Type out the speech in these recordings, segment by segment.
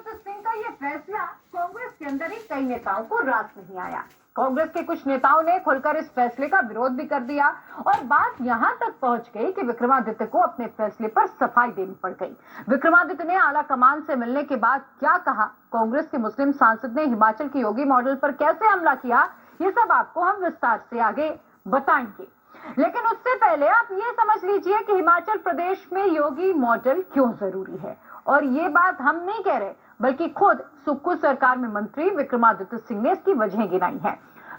दुत्त सिंह का ये फैसला कांग्रेस के अंदर ही कई नेताओं को रास नहीं आया। कांग्रेस के कुछ नेताओं ने खुलकर इस फैसले का विरोध भी कर दिया और बात यहां तक पहुंच गई कि विक्रमादित्य को अपने फैसले पर सफाई देनी पड़ गई। विक्रमादित्य ने आला कमान से मिलने के बाद क्या कहा, कांग्रेस के मुस्लिम सांसद ने हिमाचल के योगी मॉडल पर कैसे हमला किया, ये सब आपको हम विस्तार से आगे बताएंगे। लेकिन उससे पहले आप ये समझ लीजिए कि हिमाचल प्रदेश में योगी मॉडल क्यों जरूरी है। और ये बात हम नहीं कह रहे, बल्कि खुद सुक्खू सरकार में मंत्री विक्रमादित्य सिंह ने इसकी वजह गिनाई है।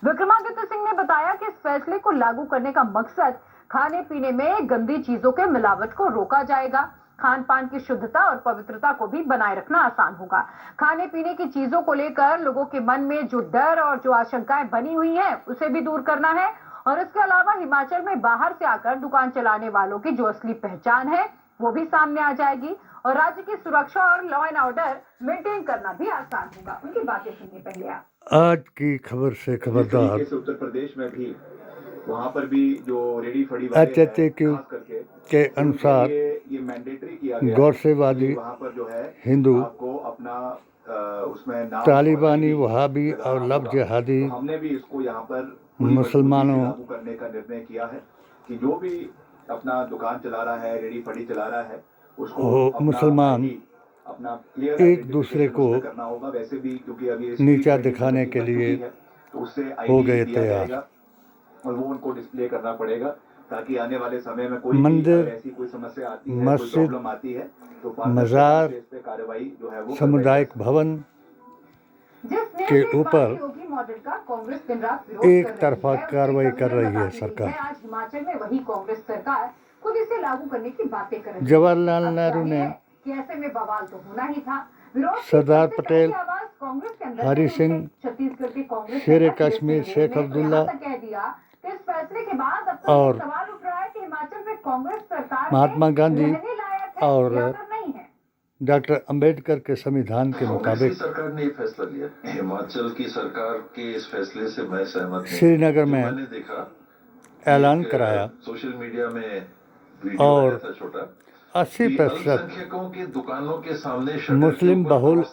विक्रमादित्य सिंह ने बताया कि इस फैसले को लागू करने का मकसद खाने पीने में गंदी चीजों के मिलावट को रोका जाएगा। खान पान की शुद्धता और पवित्रता को भी बनाए रखना आसान होगा। खाने पीने की चीजों को लेकर लोगों के मन में जो डर और जो आशंकाएं बनी हुई हैं, उसे भी दूर करना है। और इसके अलावा हिमाचल में बाहर से आकर दुकान चलाने वालों की जो असली पहचान है, वो भी सामने आ जाएगी और राज्य की सुरक्षा और लॉ एंड ऑर्डर मेंटेन करना भी आसान होगा। उनकी बातें सुनिए पहले आप। आज की खबर से खबरदार। उत्तर प्रदेश में भी वहाँ पर भी जो रेडी फड़ी HTQ के अनुसार ये मैंडेटरी किया गया गौरसेवादी वहाँ पर जो है हिंदू, आपको अपना उसमें नाम तालिबानी, वहाबी और लव जिहादी हमने भी इसको यहाँ पर मुसलमानों लागू करने का निर्णय किया है कि जो भी अपना दुकान चला रहा है, रेडी फड़ी चला रहा है, उसको मुसलमान अपना एक दूसरे को करना होगा। वैसे भी क्योंकि अभी नीचा दिखाने के लिए तो उससे हो गए तैयार और वो उनको डिस्प्ले करना पड़ेगा ताकि आने वाले समय में कोई मंदिर, ऐसी कोई समस्या आती है, मस्जिद, कोई प्रॉब्लम आती है तो मज़ार, इस पे कार्रवाई जो है वो सामुदायिक भवन के ऊपर एक तरफा कार्रवाई कर रही है सरकार। आज हिमाचल में वही कांग्रेस सरकार खुद इसे लागू करने की बातें कर रही है। जवाहरलाल नेहरू ने, ऐसे में बवाल तो होना ही था। सरदार पटेल, हरि सिंह, शेर कश्मीर शेख अब्दुल्ला और महात्मा गांधी और डॉक्टर अंबेडकर के संविधान के मुताबिक सरकार ने ये फैसला लिया। हिमाचल की सरकार के इस फैसले से मैं सहमत हूं। श्रीनगर में मैंने देखा ऐलान कराया सोशल मीडिया में वीडियो और आया था छोटा 80% के दुकानों के सामने मुस्लिम बहुल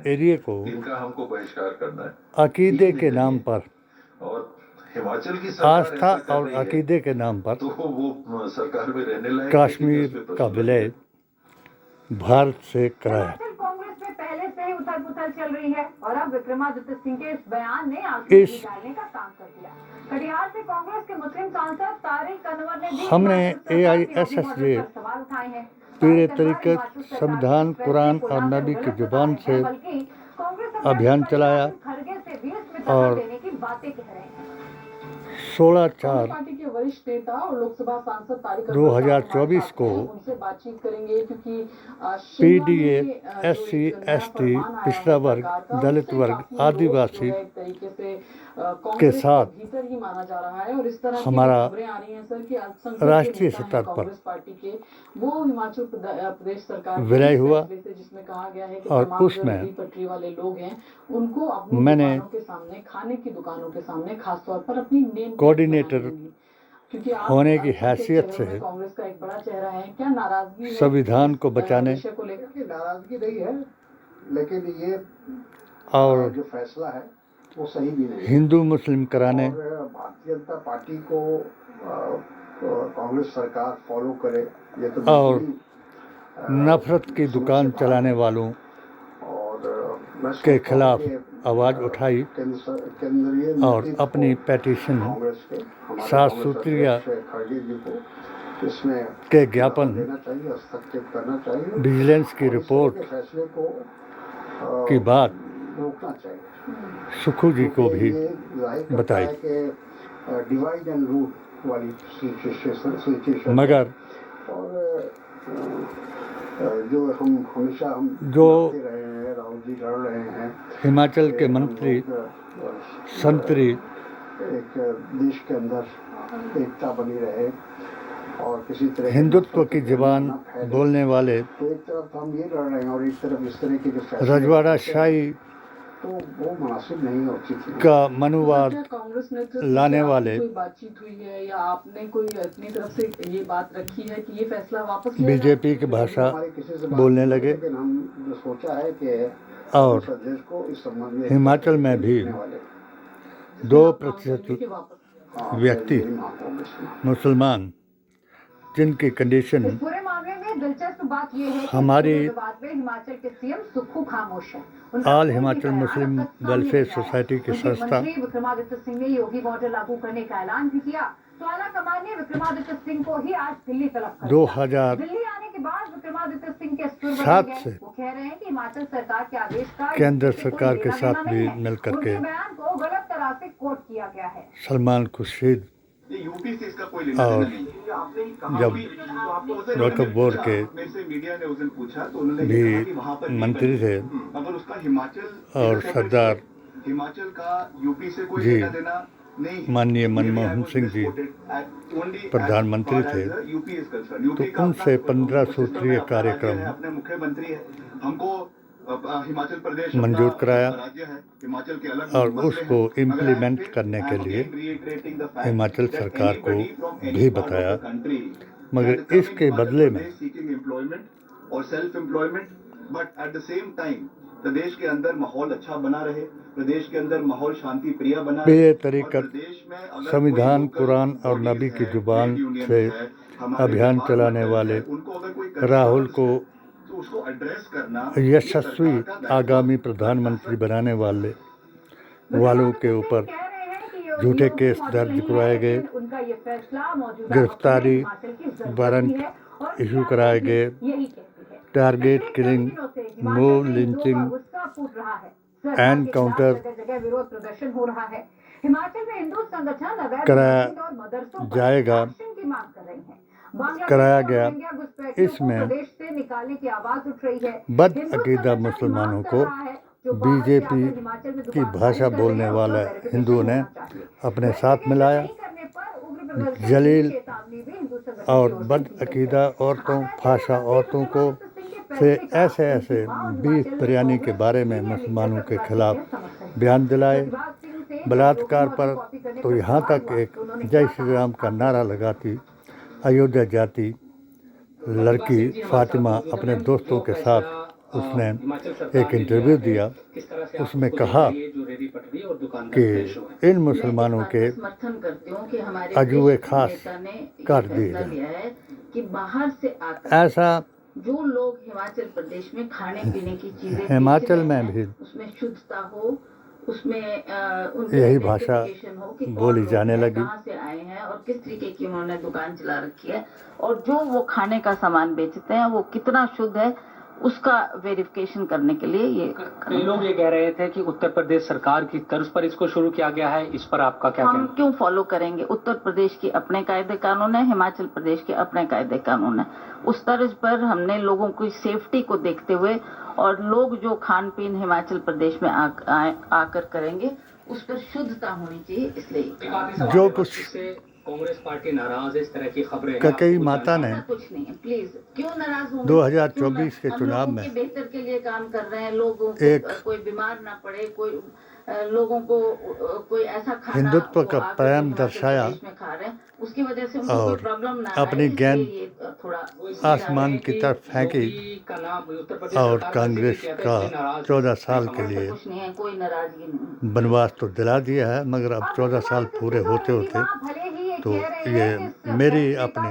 एरिया को इनका हमको बहिष्कार करना है अकीदे के नाम पर, और हिमाचल की आस्था और अकीदे के नाम पर तो वो सरकार में रहने लायक कश्मीर का विलय भारत से कराया। कांग्रेस में पहले से ही उथल पुथल चल रही है और अब विक्रमादित्य सिंह के इस बयान ने आंसू निकालने का काम कर दिया। कटिहार से कांग्रेस के मुस्लिम सांसद तारिक अनवर ने भी हमने AISSJ पीरे तरीके संविधान, कुरान और नबी की जुबान से अभियान चलाया और 16/4 पार्टी के वरिष्ठ नेता और लोकसभा सांसद तारिक 2024 को उनसे बातचीत करेंगे क्योंकि PDA, SC, ST, पिछड़ा वर्ग, दलित वर्ग, आदिवासी के साथ भीतर ही माना जा रहा है और इस तरह हमारा खबरें आ रही हैं सर कि राष्ट्रीय स्तर पर कांग्रेस पार्टी के वो हिमाचल प्रदेश सरकार विलय हुआ जिसमें कहा गया है कि और तमाम उसमें पटरी वाले लोग हैं उनको अपनी मैंने दुकानों के सामने, खाने की दुकानों के सामने खासतौर पर अपनी नेम कोऑर्डिनेटर होने की हैसियत से कांग्रेस का एक बड़ा चेहरा है। क्या नाराजगी है संविधान को बचाने को लेकर? नाराजगी नहीं है, लेकिन ये और जो फैसला है वो सही भी नहीं है। हिंदू मुस्लिम कराने और भारतीय जनता पार्टी को कांग्रेस सरकार फॉलो करे ये तो और नफरत की दुकान चलाने वालों के खिलाफ आवाज उठाई और अपनी पेटिशन 7 सूत्रीय के ज्ञापन, विजिलेंस की रिपोर्ट की बात सुक्खू जी को भी बताई, डिवाइड एंड रूल वाली सिचुएशन, मगर जो हम हमेशा जो रहे हैं, राहुल जी लड़ रहे हैं, हिमाचल के मंत्री संतरी एक देश के अंदर एकता बनी रहे और किसी तरह हिंदुत्व की जुबान बोलने वाले, तो एक तरफ हम ये लड़ रहे हैं और एक तरफ इस तरह के जो रजवाड़ा शाही तो वो मुनासिब नहीं होती थी का मनुवाद कांग्रेस ने लाने वाले कोई बातचीत हुई है या आपने कोई अपनी तरफ से ये बात रखी है कि ये फैसला वापस लिया बीजेपी की भाषा बोलने लगे हम सोचा है कि और देश को इस संबंध में हिमाचल में भी 2% व्यक्ति मुसलमान जिनकी कंडीशन इस पूरे मामले में दिलचस्प बात यह है कि हमारी विवाद में हिमाचल के सीएम सुक्खू खामोश है। ऑल हिमाचल मुस्लिम वेलफेयर सोसाइटी की संस्था मंत्री विक्रमादित्य सिंह ने योगी मॉडल लागू करने का ऐलान भी किया। तो आला कमान ने विक्रमादित्य सिंह को ही आज दिल्ली तलब कर 2007 दिल्ली आने के बाद विक्रमादित्य सिंह के सुर बदल गए। से वो कह रहे हैं कि हिमाचल सरकार के आदेश का केंद्र किसी को सरकार के लेना साथ देना भी नहीं है। मिलकर उनके के बयान को गलत तरह से कोट किया गया है। सलमान खुर्शीद ये यूपी से इसका कोई लेना और देना नहीं है। आपने ही कहा जब भी, तो आपको उस दिन वक्फ मैंने बोर्ड पूछा, के मेरे से मीडिया ने उस दिन पूछा तो उन्होंने भी ये कहा कि वहाँ पर मंत्री थे मगर उसका हिमाचल और सरदार हिमाचल का यूपी से कोई जी लेना देना नहीं। माननीय मनमोहन सिंह जी प्रधानमंत्री थे, तो उनसे 15 सूत्रीय कार्यक्रम अपने मुख्यमंत्री है, हमको हिमाचल प्रदेश मंजूर कराया राज्य है, हिमाचल के अलग और मसले उसको हैं। इम्प्लीमेंट करने के लिए हिमाचल सरकार को भी बताया, मगर इसके बदले में और self employment, but at the same time प्रदेश के अंदर माहौल अच्छा बना रहे, प्रदेश के अंदर माहौल शांति प्रिय बना रहे। बेतरीकत संविधान, कुरान और नबी की जुबान से अभियान चलाने वाले राहुल को उसको एड्रेस करना यशस्वी आगामी प्रधानमंत्री बनाने वालों के ऊपर झूठे केस दर्ज करवाए गए, गिरफ्तारी वारंट इशू कराए गए, target killing, move lynching, encounter विरोध प्रदर्शन हो रहा है। हिमाचल में हिंदू संगठन कराया जाएगा, कराया गया। इसमें बद अकीदा मुसलमानों को बीजेपी की भाषा बोलने वाला हिंदुओं ने अपने साथ मिलाया। जलील और बद अकीदा औरतों, फाशा औरतों को से ऐसे बीफ बिरयानी के बारे में मुसलमानों के खिलाफ बयान दिलाए। बलात्कार पर तो यहाँ तक एक जय श्री राम का नारा लगाती अयोध्या जाती लड़की फातिमा अपने दोस्तों के साथ उसने एक इंटरव्यू दिया, उसमें कहा कि इन मुसलमानों के अजूबे खास काट दिए जाए। ऐसा जो लोग हिमाचल प्रदेश में खाने पीने की चीजें हिमाचल में भी उसमें शुद्धता हो, उसमें यही भाषा बोली जाने लगी। कहाँ से आए हैं और किस तरीके की उन्होंने दुकान चला रखी है और जो वो खाने का सामान बेचते हैं वो कितना शुद्ध है उसका वेरिफिकेशन करने के लिए ये कई लोग ये कह रहे थे कि उत्तर प्रदेश सरकार की तर्ज पर इसको शुरू किया गया है, इस पर आपका क्या कहना? हम क्यों फॉलो करेंगे? उत्तर प्रदेश के अपने कायदे कानून है, हिमाचल प्रदेश के अपने कायदे कानून है। उस तर्ज पर हमने लोगों की सेफ्टी को देखते हुए और लोग जो खान पीन हिमाचल प्रदेश में आकर करेंगे उस पर शुद्धता होनी चाहिए, इसलिए जो कुछ कांग्रेस पार्टी नाराज है, इस तरह की खबरें कई माता ने कुछ नहीं है। प्लीज क्यों नाराज होंगे? 2024 के चुनाव में बेहतर के लिए काम कर रहे हैं, लोगों को एक कोई बीमार ना पड़े, कोई लोगों को कोई ऐसा खाना हिंदुत्व का प्रेम दर्शाया में खा रहे हैं उसकी वजह से उनको और कोई प्रॉब्लम ना अपनी आए, गेंद इसलिए ये थोड़ा आसमान की तरफ फेंकी और कांग्रेस का 14 साल के लिए कुछ नहीं है, कोई नाराजगी नहीं। बनवास तो दिला दिया है, मगर अब 14 साल पूरे होते होते तो ये मेरी अपने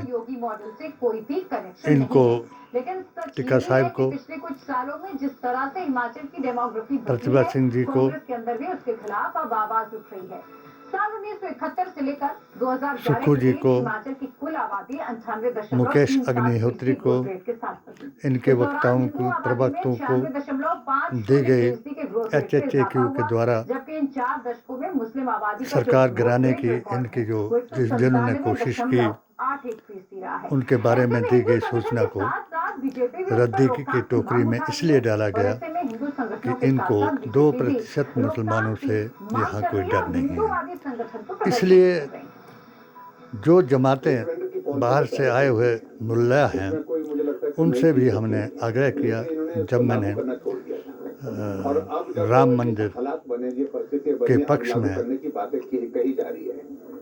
इनको टिक्का साहिब को, पिछले कुछ सालों में जिस तरह से हिमाचल की डेमोग्राफी प्रतिभा सिंह जी को के अंदर भी उसके खिलाफ अब आवाज उठ रही है। साल 1971 से लेकर 2011 सुक्खू जी को, हिमाचल की कुल आबादी 98.3 मुकेश अग्निहोत्री को, इनके वक्ताओं को, प्रवक्तों को दी गई HHAQ के द्वारा जबकि इन 4 दशकों में मुस्लिम आबादी सरकार गिराने की इनकी जो जिन्होंने कोशिश की उनके बारे में दी गई सूचना को रद्दी की टोकरी में इसलिए डाला गया कि इनको 2% मुसलमानों से यहाँ कोई डर नहीं है। इसलिए जो जमातें बाहर से आए हुए मुल्ला हैं उनसे भी हमने आग्रह किया। जब मैंने राम मंदिर के पक्ष में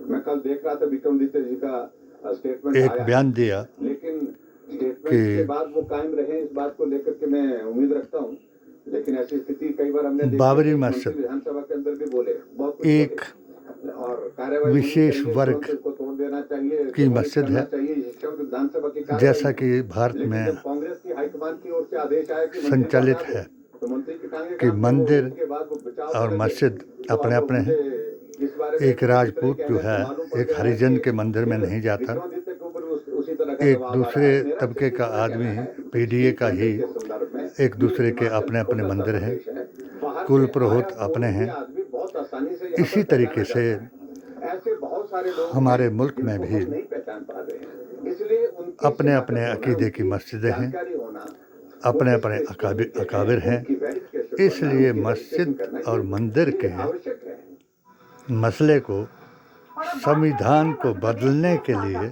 मैं कल देख रहा था विक्रमादित्य जी का स्टेटमेंट एक बयान दिया लेकिन स्टेटमेंट के बाद वो कायम रहे, इस बात को लेकर के मैं उम्मीद रखता हूँ लेकिन ऐसी स्थिति कई बार हमने बाबरी मस्जिद विधानसभा के अंदर भी बोले, बहुत एक और कार्यवाही विशेष वर्ग को तोड़ देना चाहिए की मस्जिद है, विधानसभा की जैसा कि भारत में कांग्रेस की हाईकमान की ओर से आदेश आया कि संचालित है कि मंदिर और मस्जिद अपने अपने हैं। एक राजपूत जो है एक हरिजन के मंदिर में नहीं जाता, एक दूसरे तबके का आदमी पीडीए का ही एक दूसरे के अपने अपने मंदिर हैं, कुल पुरोहित अपने हैं। इसी तरीके से हमारे मुल्क में भी अपने अपने अकीदे की मस्जिदें हैं, अपने अपने अकाबिर हैं। इसलिए मस्जिद और मंदिर के मसले को संविधान को बदलने के लिए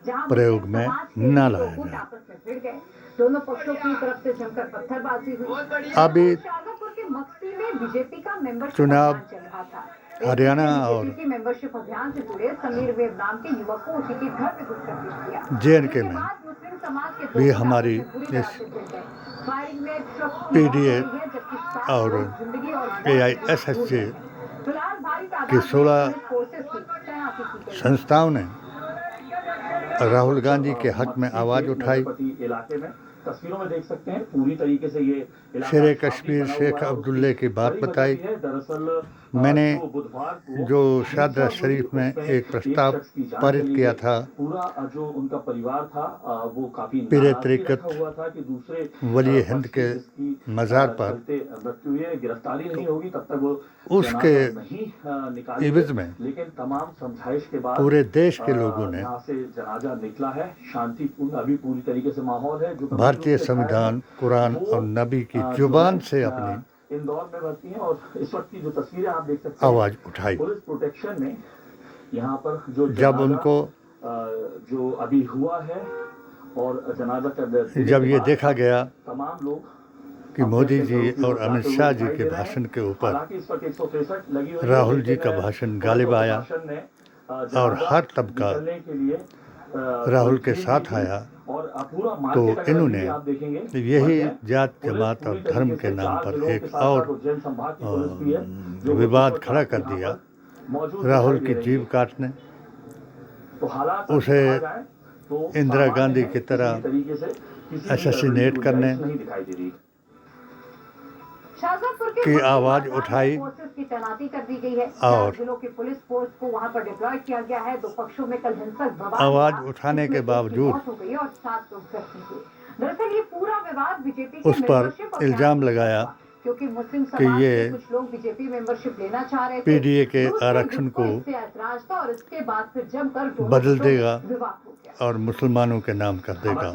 प्रयोग में न लाया जाए। दोनों पक्षों की तरफ से जमकर पत्थरबाजी हुई। अभी शाजापुर के मक्सी में बीजेपी का मेंबरशिप चुनाव अभियान चल रहा था। हरियाणा और बीजेपी की मेंबरशिप अभियान से जुड़े समीर वेब नाम के युवक को उसी के घर में घुसकर पीट दिया। JNK में मुस्लिम समाज के भी दो हमारी बुरी तरह इस से गिर गए। फायरिंग में ट्रक की PDA मौत हुई है, जबकि 7 और लोग जिंदगी और मौत की AISSJ फिलहाल भारी तादाद की में 16 पुलिस फोर्सेस की तैनाती की गई है। संस्थाओं ने राहुल गांधी के हक में आवाज उठाई। इलाके में तस्वीरों में देख सकते हैं पूरी तरीके से ये शेर कश्मीर शेख अब्दुल्ले की बात बताई। दरअसल मैंने बुधवार को जो शारदा शरीफ में एक प्रस्ताव पारित किया था, पूरा जो उनका परिवार था वो काफी पीरे नाराज तरीक़त रखा हुआ था कि दूसरे वली हिंद के जिसकी, मज़ार पर मृत्यु हुई है, गिरफ्तारी नहीं होगी तब तक वो उसके जनाजा नहीं निकालेंगे। इवज में लेकिन तमाम समझाइश के बाद पूरे देश के लोगों ने यहाँ से जनाजा निकला है। शांतिपूर्ण अभी पूरी तरीके से माहौल है। जो भारतीय संविधान, कुरान और नबी की जुबान से अपनी इंदौर में भर्ती हैं और इस वक्त की जो तस्वीरें आप देख सकते हैं, आवाज उठाई। पुलिस प्रोटेक्शन में यहाँ पर जो जब उनको जो अभी हुआ है और जनाजा का जब ये देखा गया तमाम लोग कि मोदी जी और अमित शाह जी के भाषण के ऊपर हालांकि इस वक्त 163 लगी हुई है, राहुल जी लेकिन का भाषण गालिब आया प्रशासन ने, और हर तबका निकलने के लिए राहुल के साथ आया, और पूरा तो मार्केट अगर इन्होंने आप देखेंगे यही जात जमात और धर्म के नाम पर एक और विवाद खड़ा कर दिया। राहुल की जीभ काटने, उसे इंदिरा गांधी की तरह असैसिनेट करने शाजापुर के की मुख्य आवाज बाजार में उठाई फोर्सेस की तैनाती कर दी गई है। और 4 जिलों की पुलिस फोर्स को वहां पर डिप्लॉय किया गया है। 2 पक्षों में कल हिंसक बवाल आवाज हुआ, उठाने के जिसमें एक की बावजूद मौत हो गई और 7 लोग जख्मी हुए। दरअसल ये पूरा विवाद बीजेपी के उस पर मेंबरशिप अभियान इल्जाम से लगाया हुआ, क्योंकि मुस्लिम कि समाज ये के कुछ लोग बीजेपी मेंबरशिप लेना चाह रहे थे। पीडीए के दूसरे आरक्षण गुट को इससे ऐतराज था और इसके बाद फिर जमकर दोनों बदल गुटों में देगा विवाद हो गया। और मुसलमानों के नाम कर देगा,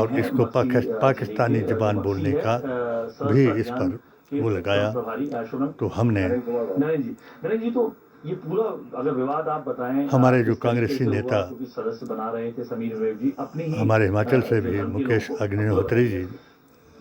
और इसको पाकिस्तानी ज़बान बोलने का भी इस पर वो लगाया। तो हमने नरेंद्र जी तो ये पूरा अगर विवाद आप बताएं, हमारे जो कांग्रेसी नेता सदस्य बना रहे थे समीर वेब जी अपनी ही हमारे हिमाचल से भी मुकेश अग्निहोत्री जी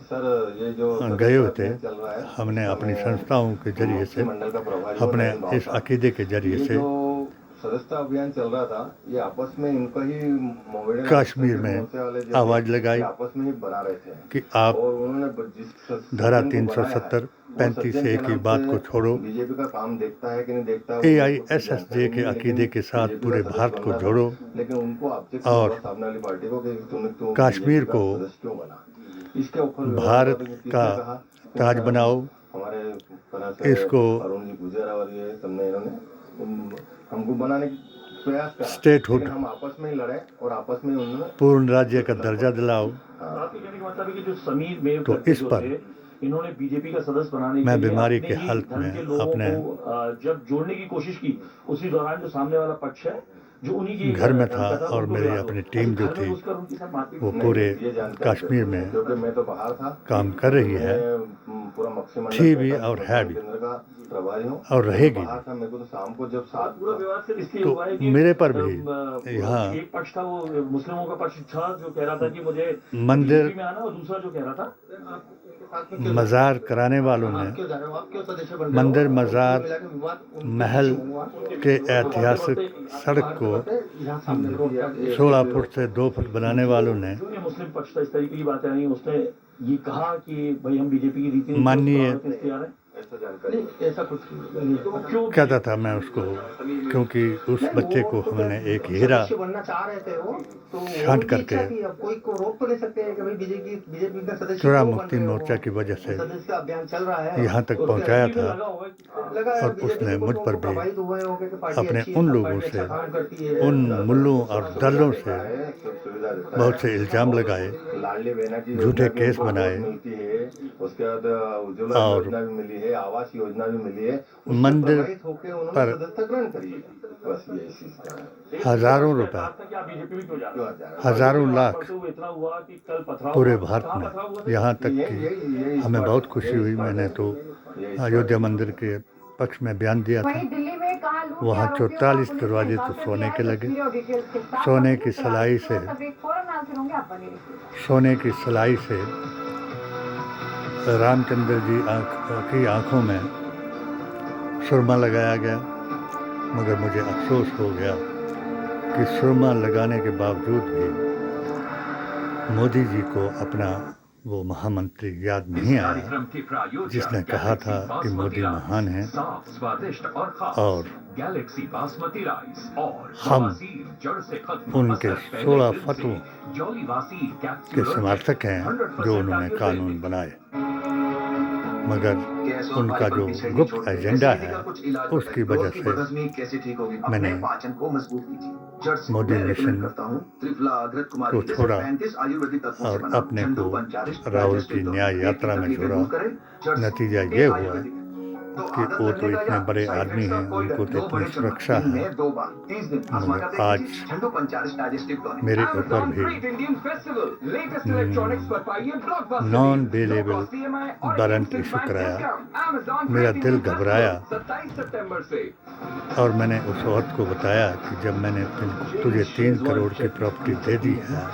सर ये जो गए हुए थे, चल रहा है, हमने अपनी संस्थाओं के जरिए से, मंडल का प्रभारी अपने और इस अकीदे के जरिए ये से जो सदस्यता अभियान चल रहा था, ये आपस में इनका ही मोहम्मदन कश्मीर में मोर्चे वाले जो आवाज थे, लगाई ये आपस में ही बना रहे थे कि आप और उन्होंने जिस धारा सज्जन को बनाया है, 370, वो 35 सज्जन ए के की नाम बात से को छोड़ो, बीजेपी का काम देखता है कि नहीं देखता है, AISSJ के अकीदे के साथ पूरे भारत को जोड़ो, लेकिन उनको ऑब्जेक्ट और सामने वाली पार्टी को कि तुमने क्यों कश्मीर को सदस्य क्यों बना, इसके ऊपर भारत किसने का कहा? ताज बनाओ, हमारे तरह से इसको अरुण जी गुजर और ये सबने इन्होंने हमको बनाने की प्रयास करा, स्टेटहुड, लेकिन हम आपस में ही लड़े और आपस में उन्होंने पूर्ण राज्य का दर्जा दिलाओ। आपके कहने का मतलब है कि जो समीर मेव तो करके इस जो पर थे, इन्होंने बीजेपी का सदस्य बनाने मैं के लिए बीमारी अपने के ही हालत धर्म में के लोगों अपने को जब जोड़ने की कोशिश की, उसी दौरान जो सामने वाला पक्ष है जो उन्हीं की घर में था, उनको और मेरी याद हो। अपनी टीम जो घर में थी घुसकर उनके साथ मारपीट वो नहीं, पूरे ये जानकारी कश्मीर में क्योंकि मैं तो बाहर था, काम कर रही है, पूरा मक्सी मंडल थी भी और है भी, केंद्र का प्रभारी हूँ और रहेगी बाहर था। मेरे को तो शाम को जब सात पूरा विवाद सिर्फ इसलिए तो हुआ है कि मेरे पर भी यहाँ एक पक्ष था, वो मुस्लिमों का पक्ष था जो कह रहा था कि मुझे मंदिर बीजेपी में आना, और दूसरा जो कह रहा था मज़ार कराने वालों ने मंदिर मज़ार महल के ऐतिहासिक सड़क को 16 फुट से 2 फुट बनाने वालों ने जो ये मुस्लिम पक्ष था, इस तरीके की बातें आई, उसने ये कहा कि भाई हम बीजेपी की रीति माननीय तैयार है, ऐसा जानकारी नहीं, ऐसा कुछ नहीं। तो क्यों कहता था मैं उसको, क्योंकि उस बच्चे को हमने एक हीरा बनना चाह रहे थे वो, तो छांट करके अब कोई को रोक तो नहीं सकते हैं कि भाई बीजेपी का सदस्य चुरा क्यों बन मुक्ति रहे हो? मोर्चा की वजह से सदस्यता अभियान चल रहा है, यहाँ तक पहुँचाया था। लगा है और बीजेपी उसने को मुझ तो पर उनको भी प्रभावित हुए होंगे कि पार्टी अपने अच्छी उन है, लोगों पार्टी से, अच्छा काम करती है, उन मुल्लों और दलों से सुविधा देता है। बहुत से इल्जाम लगाए, लाडली बहना की झूठे योजना भी केस उनको बनाए बहुत मिलती है, उसके बाद उज्ज्वला और योजना भी मिली है, आवास योजना भी मिली है, उससे मंदिर प्रभावित होकर उन्होंने पर सदस्यता ग्रहण करी है। बस यही चीज का है। हजारों रुपए, बीजेपी में क्यों जा रहा है? हजारों लाख परसों इतना हुआ कि कल पथराव पूरे हुआ। भारत कहाँ में, पथराव हुआ था? यहाँ तक कि हमें बहुत खुशी हुई। मैंने तो अयोध्या मंदिर के पक्ष में बयान दिया था। वहीं दिल्ली में कहा लूट के वहाँ आरोपियों को 44 पुलिस ने दरवाजे तो हिरासत सोने लिया के है। लगे। तस्वीरें और डिटेल्स के साथ सोने मजीद की सलाई से, तस्वीर फौरन हाजिर होंगे, आप बने रहिए। सोने की सलाई से रामचंद्र जी की आंखों में सुरमा लगाया गया, मगर मुझे अफसोस हो गया कि सुरमा लगाने के बावजूद भी मोदी जी को अपना वो महामंत्री याद नहीं आया जिसने कहा था कि मोदी महान हैं और हम उनके 16 फतवों के समर्थक हैं जो उन्होंने कानून बनाए। मगर उनका जो गुप्त एजेंडा है उसकी वजह से मैंने मोदी मिशन को छोड़ा और अपने को राहुल की न्याय यात्रा में जोड़ा। नतीजा ये हुआ कि वो तो इतने बड़े आदमी हैं, उनको तो इतनी सुरक्षा है, मगर आज मेरे ऊपर भी नॉन बेलेबल वारंट इशू कराया। मेरा दिल घबराया और मैंने उस औरत को बताया कि जब मैंने तुझे 3 करोड़ की प्रॉपर्टी दे दी है,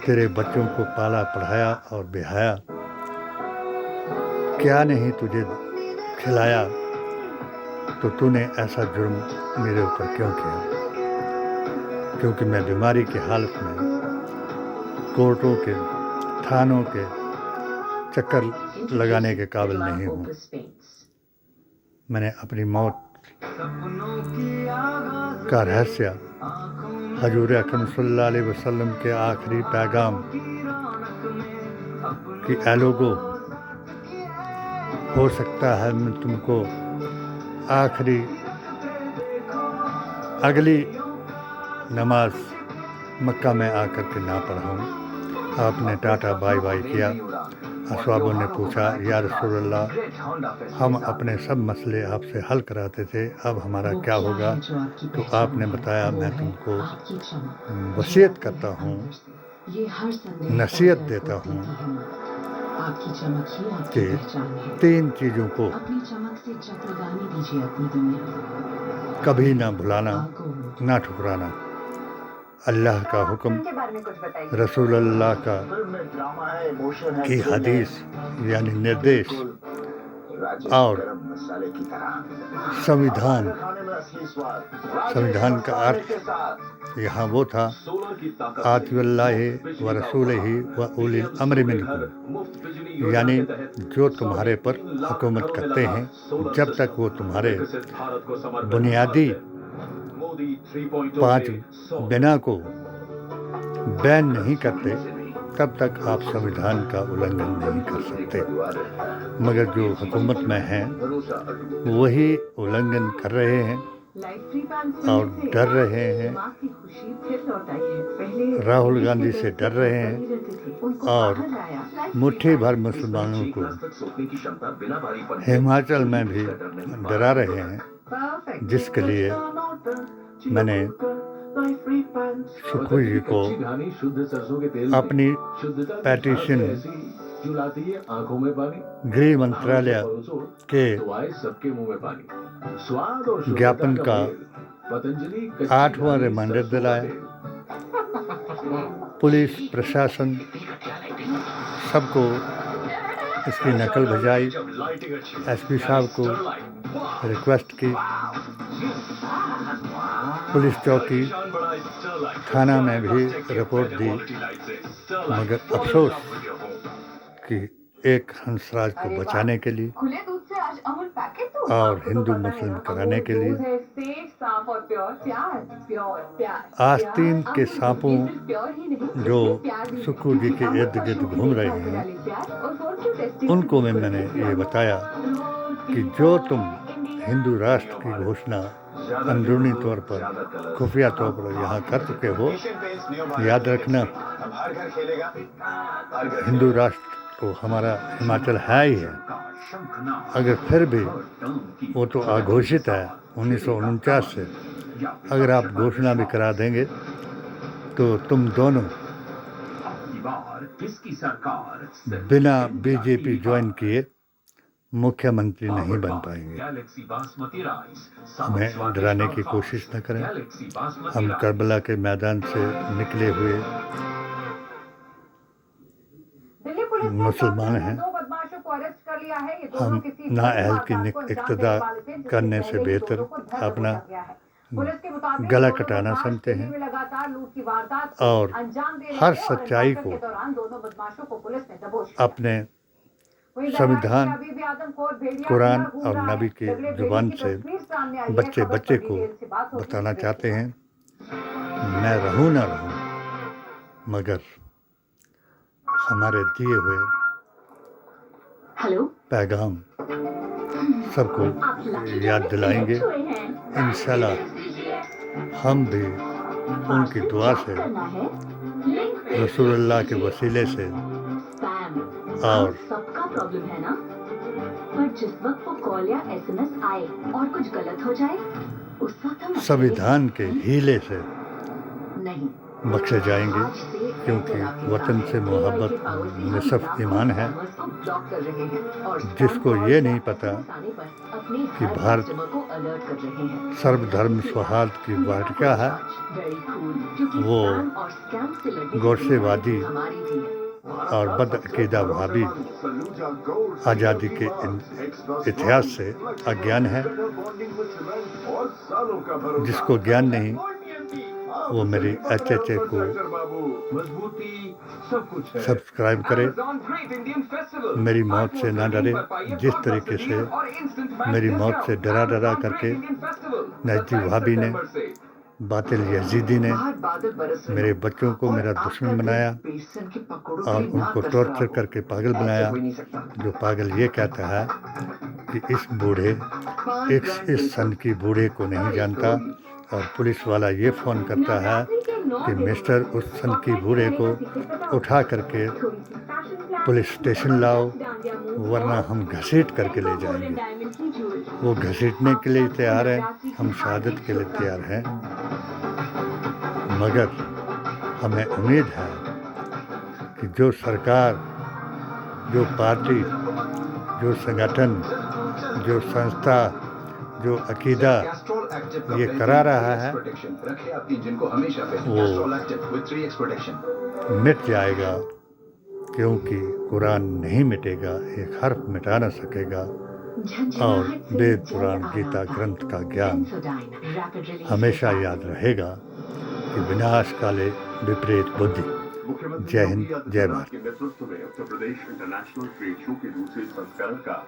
तेरे बच्चों को पाला पढ़ाया और बिहाया, क्या नहीं तुझे खिलाया, तो तूने ऐसा जुर्म मेरे ऊपर क्यों किया? क्योंकि मैं बीमारी की हालत में कोर्टों के, थानों के चक्कर लगाने के काबिल नहीं हूँ। मैंने अपनी मौत का रहस्य हजूर अकरम सल्लल्लाहु अलैहि वसल्लम के आखिरी पैगाम कि ऐ लोगो, हो सकता है मैं तुमको आखिरी अगली नमाज मक्का में आकर के ना पढ़ाऊँ। आपने टाटा बाय बाय किया। असहाबों ने पूछा, या रसूलल्लाह, हम अपने सब मसले आपसे हल कराते थे, अब हमारा क्या होगा? तो आपने बताया, मैं तुमको वसीयत करता हूँ, नसीहत देता हूँ कि 3 चीज़ों को कभी ना भुलाना, ना ठुकराना। अल्लाह का हुक्म, रसूलुल्लाह का की हदीस यानी निर्देश और संविधान। संविधान का अर्थ यहाँ वो था, आतिउल्लाहि व रसूलिही व उलिल अम्रि मिनकुम, यानी जो तुम्हारे पर हुकूमत करते हैं, जब तक वो तुम्हारे बुनियादी 5 बिना को बैन नहीं करते, तब तक आप संविधान का उल्लंघन नहीं कर सकते। मगर जो हुकूमत में हैं वही उल्लंघन कर रहे हैं और डर रहे हैं। राहुल गांधी से डर रहे हैं और मुट्ठी भर मुसलमानों को हिमाचल में भी डरा रहे हैं, जिसके लिए मैंने सुखवी जी को अपनी पेटिशन गृह मंत्रालय के ज्ञापन का 8वां रिमाइंडर दिलाया। पुलिस प्रशासन सबको इसकी नकल भिजवाई। एसपी साहब को रिक्वेस्ट की। पुलिस चौकी, थाना में भी रिपोर्ट दी, मगर अफसोस कि एक हंसराज को बचाने के लिए खुले दूध से आज अमूल पैकेट तो और आपको हिंदू तो पता मुस्लिम है ना, कराने अमूल के लिए दूध है, सेफ, साफ और प्योर। आस्तीन के सांपों ये सिर्फ प्योर ही नहीं, जो इसमें प्यार भी है। सुक्खू जी के अमूल इर्द गिर्द पशुओं के घूम लिए रहे खाकर हैं, डाले प्यार और फॉर्च्यून टेस्टी उनको मैंने ये बताया कि जो तुम हिंदू राष्ट्र की घोषणा अंदरूनी तौर पर खुफिया तौर पर यहाँ कर चुके हो, याद रखना हिंदू राष्ट्र तो हमारा हिमाचल है ही है। अगर फिर भी वो तो अघोषित है 1949 से, अगर आप घोषणा भी करा देंगे तो तुम दोनों बिना बीजेपी ज्वाइन किए मुख्यमंत्री नहीं बन पाएंगे। हमें डराने की कोशिश न करें। हम करबला के मैदान से निकले हुए दिल्ली पुलिस ने मुसलमान हैं। 2 बदमाशों को अरेस्ट कर लिया है। ये दोनों हम किसी नाअहल की वारदात को अंजाम इक्तदा देने वाले थे, जिससे करने पहले से ही बेहतर दोनों को धर अपना दबोचा गया है। पुलिस के मुताबिक गला दोनों कटाना बदमाश समझते दिल्ली हैं में लगातार लूट की वारदात को और अंजाम दे रहे हर थे और सच्चाई एनकाउंटर को के दौरान दोनों बदमाशों को पुलिस ने दबोच लिया। अपने वहीं संविधान, अभी भी आदमखोर भेड़िया कुरान अंदर घूम और रहा है। नबी की झगड़े जुबान भेड़िए की से तस्वीर सामने आई है। बच्चे खबर बच्चे पर को डिटेल से बात होगी। बताना चाहते हैं, मैं रहूं ना रहूं, मगर हमारे दिए हुए हेलो, पैगाम सबको याद दिलाएंगे। इंशाल्लाह हम भी उनकी दुआ से, रसूलुल्लाह के वसीले से और सबका प्रॉब्लम है ना, पर जिस वक्त वो कॉल या एसएमएस आए और कुछ गलत हो जाए, उस वक्त हम संविधान के हीले से नहीं बख्शे जाएंगे, क्योंकि वतन से मोहब्बत निसफ ईमान है। जिसको ये नहीं पता कि भारत सर्वधर्म सौहार्द की वाटिका है, वो गोरसेवादी और बदअकीदा वहाबी आज़ादी के इतिहास से अज्ञान है। जिसको ज्ञान नहीं वो मेरी HHA को सब्सक्राइब करे, मेरी मौत से ना डरे। जिस तरीके से मेरी मौत से डरा डरा करके नजदी वहाबी ने, बातिल यजीदी ने मेरे बच्चों को मेरा दुश्मन बनाया और उनको टॉर्चर करके पागल बनाया। जो पागल ये कहता है कि इस बूढ़े इस सन की बूढ़े को नहीं जानता, और पुलिस वाला ये फ़ोन करता है कि मिस्टर उस सन की बूढ़े को उठा करके पुलिस स्टेशन लाओ, वरना हम घसीट करके ले जाएंगे। वो घसीटने के लिए तैयार है, हम शहादत के लिए तैयार हैं। मगर हमें उम्मीद है कि जो सरकार, जो पार्टी, जो संगठन, जो संस्था, जो अकीदा ये करा रहा है, वो मिट जाएगा, क्योंकि कुरान नहीं मिटेगा, एक हर्फ मिटा न सकेगा। और वेद पुराण गीता ग्रंथ का ज्ञान हमेशा याद रहेगा कि विनाश काले विपरीत बुद्धि। जय हिंद, जय भारत। के नेतृत्व में Uttar Pradesh international trade show के दूसरे संस्करण का